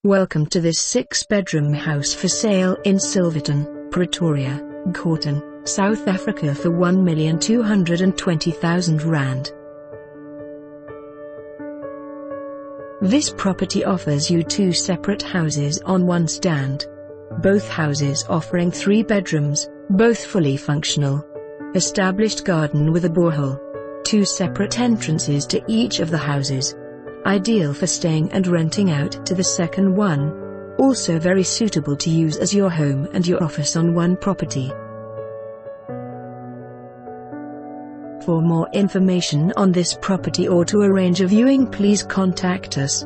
Welcome to this 6-bedroom house for sale in Silverton, Pretoria, Gauteng, South Africa for R1,220,000. This property offers you 2 separate houses on one stand. Both houses offering 3 bedrooms, both fully functional. Established garden with a borehole. 2 separate entrances to each of the houses. Ideal for staying and renting out to the second one. Also very suitable to use as your home and your office on one property. For more information on this property or to arrange a viewing, please contact us.